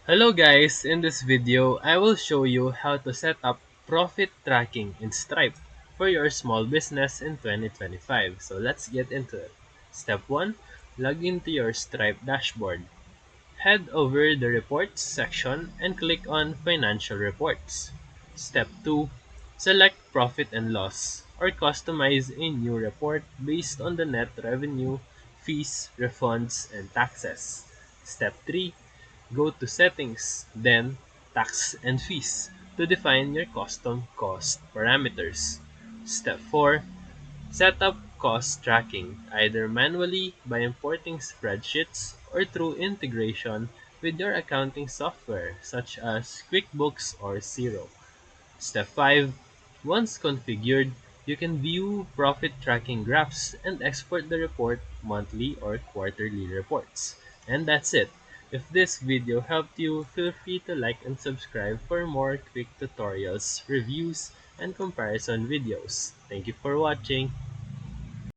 Hello guys, in this video, I will show you how to set up profit tracking in Stripe for your small business in 2025. So let's get into it. Step 1. Log into your Stripe dashboard. Head over the Reports section and click on Financial Reports. Step 2. Select Profit and Loss or customize a new report based on the net revenue, fees, refunds, and taxes. Step 3. Go to Settings, then Tax and Fees to define your custom cost parameters. Step 4. Set up cost tracking, either manually by importing spreadsheets or through integration with your accounting software such as QuickBooks or Xero. Step 5. Once configured, you can view profit tracking graphs and export the report monthly or quarterly reports. And that's it. If this video helped you, feel free to like and subscribe for more quick tutorials, reviews, and comparison videos. Thank you for watching.